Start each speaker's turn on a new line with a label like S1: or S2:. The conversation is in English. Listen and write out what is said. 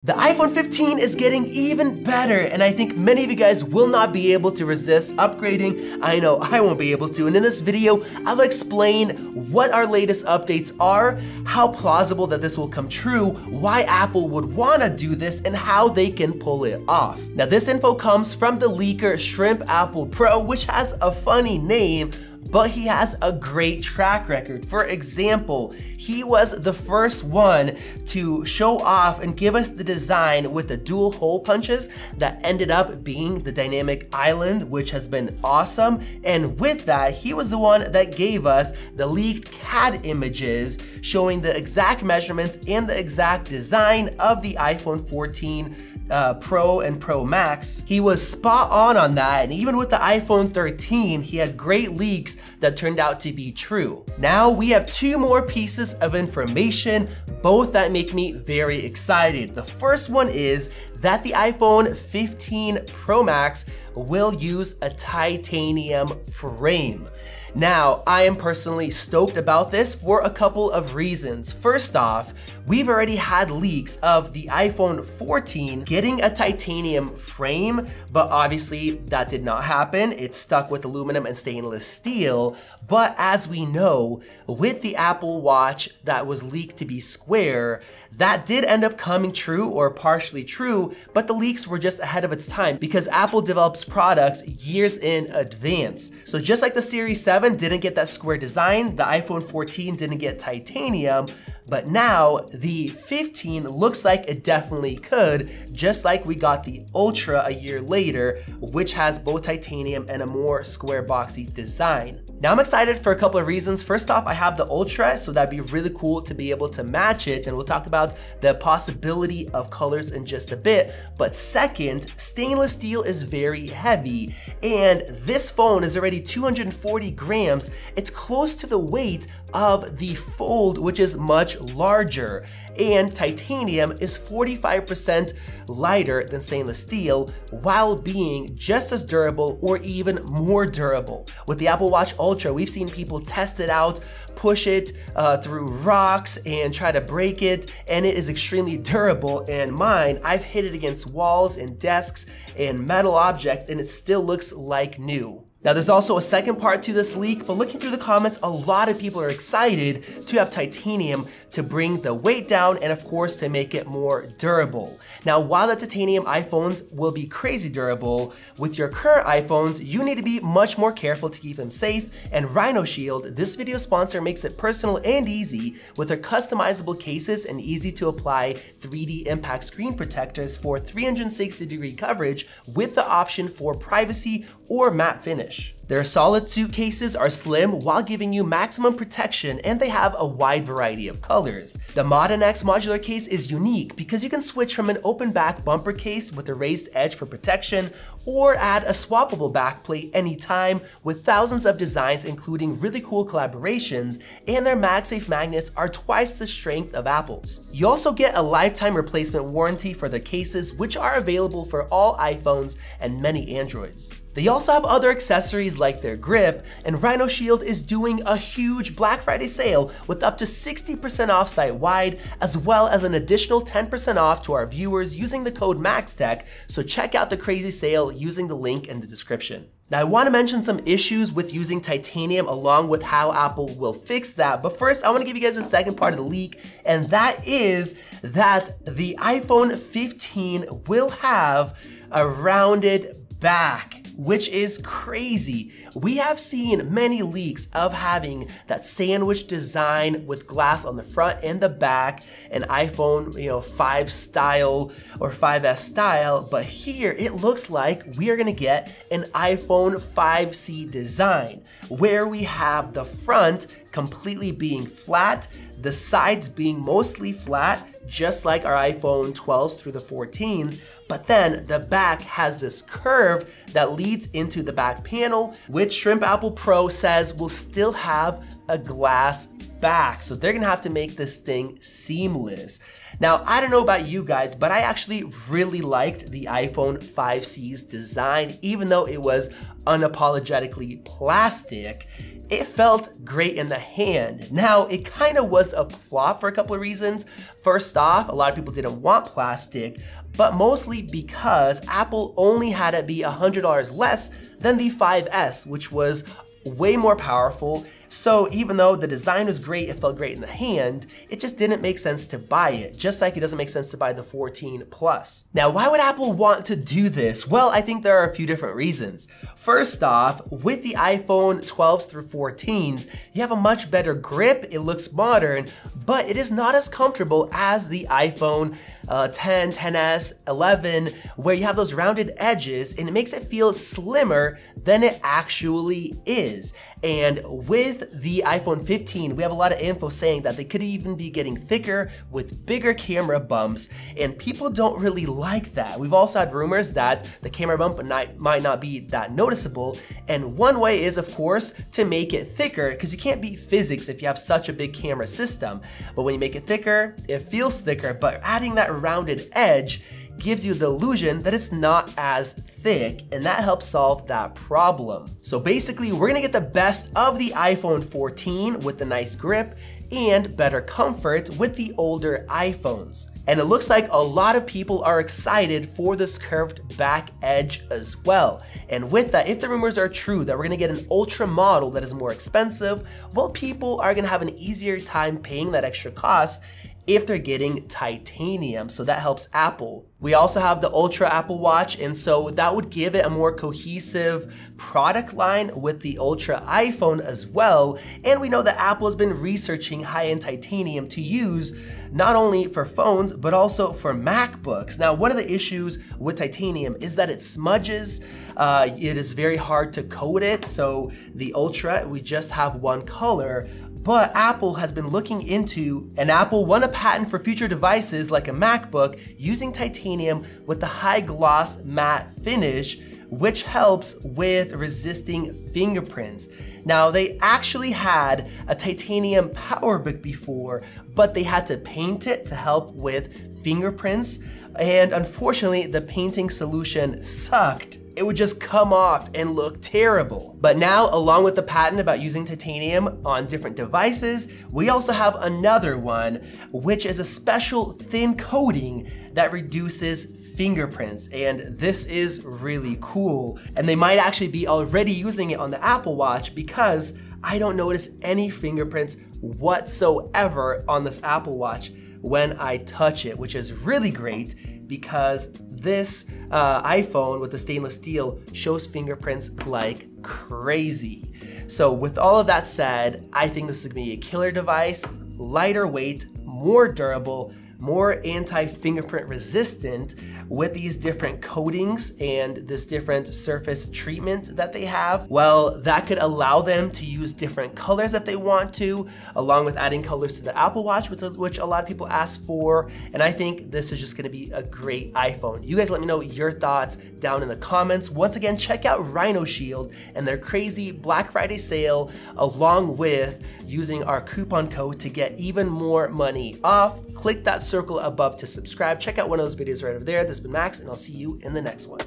S1: The iPhone 15 is getting even better, and I think many of you guys will not be able to resist upgrading. I know I won't be able to, and in this video, I'll explain what our latest updates are, how plausible that this will come true, why Apple would want to do this, and how they can pull it off. Now, this info comes from the leaker Shrimp Apple Pro, which has a funny name, but he has a great track record. For example, he was the first one to show off and give us the design with the dual hole punches that ended up being the dynamic island, which has been awesome. And with that, he was the one that gave us the leaked CAD images showing the exact measurements and the exact design of the iPhone 14 Pro and Pro Max. He was spot on that, and even with the iPhone 13, he had great leaks that turned out to be true. Now we have two more pieces of information, both that make me very excited. The first one is that the iPhone 15 Pro Max will use a titanium frame. Now, I am personally stoked about this for a couple of reasons. First off, we've already had leaks of the iPhone 14 getting a titanium frame, but obviously that did not happen. It's stuck with aluminum and stainless steel. But as we know, with the Apple Watch that was leaked to be square, that did end up coming true or partially true, but the leaks were just ahead of its time because Apple develops products years in advance. So just like the Series 7 didn't get that square design, the iPhone 14 didn't get titanium, but now the 15 looks like it definitely could, just like we got the Ultra a year later, which has both titanium and a more square boxy design. Now I'm excited for a couple of reasons. First off, I have the Ultra, so that'd be really cool to be able to match it, and we'll talk about the possibility of colors in just a bit. But second, stainless steel is very heavy, and this phone is already 240 grams. It's close to the weight of the Fold, which is much larger, and titanium is 45% lighter than stainless steel while being just as durable or even more durable. With the Apple Watch Ultra, we've seen people test it out, push it through rocks and try to break it, and it is extremely durable. And mine, I've hit it against walls and desks and metal objects, and it still looks like new. Now there's also a second part to this leak, but looking through the comments, a lot of people are excited to have titanium to bring the weight down and of course to make it more durable. Now while the titanium iPhones will be crazy durable, with your current iPhones, you need to be much more careful to keep them safe, and Rhino Shield, this video sponsor, makes it personal and easy with their customizable cases and easy to apply 3D impact screen protectors for 360-degree coverage with the option for privacy or matte finish. Their solid suitcases are slim while giving you maximum protection, and they have a wide variety of colors. The Mod NX modular case is unique because you can switch from an open back bumper case with a raised edge for protection or add a swappable backplate anytime with thousands of designs including really cool collaborations, and their MagSafe magnets are twice the strength of Apple's. You also get a lifetime replacement warranty for their cases, which are available for all iPhones and many Androids. They also have other accessories like their grip, and Rhino Shield is doing a huge Black Friday sale with up to 60% off site-wide, as well as an additional 10% off to our viewers using the code MAXTECH, so check out the crazy sale using the link in the description. Now I want to mention some issues with using titanium along with how Apple will fix that, but first I want to give you guys the second part of the leak, and that is that the iPhone 15 will have a rounded back, which is crazy. We have seen many leaks of having that sandwich design with glass on the front and the back, an iPhone 5 style or 5S style, but here it looks like we are gonna get an iPhone 5C design where we have the front completely being flat, the sides being mostly flat, just like our iPhone 12s through the 14s, but then the back has this curve that leads into the back panel, which Shrimp Apple Pro says will still have a glass back. So they're gonna have to make this thing seamless. Now, I don't know about you guys, but I actually really liked the iPhone 5C's design, even though it was unapologetically plastic. it felt great in the hand. Now, it kind of was a flop for a couple of reasons. First off, a lot of people didn't want plastic, but mostly because Apple only had it be $100 less than the 5S, which was way more powerful. So even though the design was great, it felt great in the hand, it just didn't make sense to buy it, just like it doesn't make sense to buy the 14 Plus. Now, why would Apple want to do this? Well, I think there are a few different reasons. First off, with the iPhone 12s through 14s, you have a much better grip, it looks modern, but it is not as comfortable as the iPhone 10, 10s, 11, where you have those rounded edges and it makes it feel slimmer than it actually is. And with the iPhone 15, we have a lot of info saying that they could even be getting thicker with bigger camera bumps, and people don't really like that. We've also had rumors that the camera bump might not be that noticeable, and one way is, of course, to make it thicker, because you can't beat physics if you have such a big camera system. But when you make it thicker, it feels thicker, but adding that rounded edge gives you the illusion that it's not as thick, and that helps solve that problem. So basically, we're gonna get the best of the iPhone 14 with the nice grip and better comfort with the older iPhones. And it looks like a lot of people are excited for this curved back edge as well. And with that, if the rumors are true that we're gonna get an Ultra model that is more expensive, well, people are gonna have an easier time paying that extra cost if they're getting titanium, so that helps Apple. We also have the Ultra Apple Watch, and so that would give it a more cohesive product line with the Ultra iPhone as well. And we know that Apple has been researching high-end titanium to use not only for phones, but also for MacBooks. Now, one of the issues with titanium is that it smudges. It is very hard to coat it, so the Ultra, we just have one color. But Apple has been looking into, and Apple won a patent for future devices like a MacBook using titanium with the high gloss matte finish, which helps with resisting fingerprints. Now, they actually had a titanium PowerBook before, but they had to paint it to help with fingerprints, and unfortunately, the painting solution sucked. It would just come off and look terrible. But now, along with the patent about using titanium on different devices, we also have another one, which is a special thin coating that reduces fingerprints, and this is really cool. And they might actually be already using it on the Apple Watch, because I don't notice any fingerprints whatsoever on this Apple Watch when I touch it, which is really great because this iPhone with the stainless steel shows fingerprints like crazy. So with all of that said, I think this is gonna be a killer device, lighter weight, more durable, more anti-fingerprint resistant with these different coatings and this different surface treatment that they have. Well, that could allow them to use different colors if they want to, along with adding colors to the Apple Watch, which a lot of people ask for. And I think this is just gonna be a great iPhone. You guys let me know your thoughts down in the comments. Once again, check out Rhino Shield and their crazy Black Friday sale, along with using our coupon code to get even more money off. Click that circle above to subscribe. Check out one of those videos right over there. This has been Max, and I'll see you in the next one.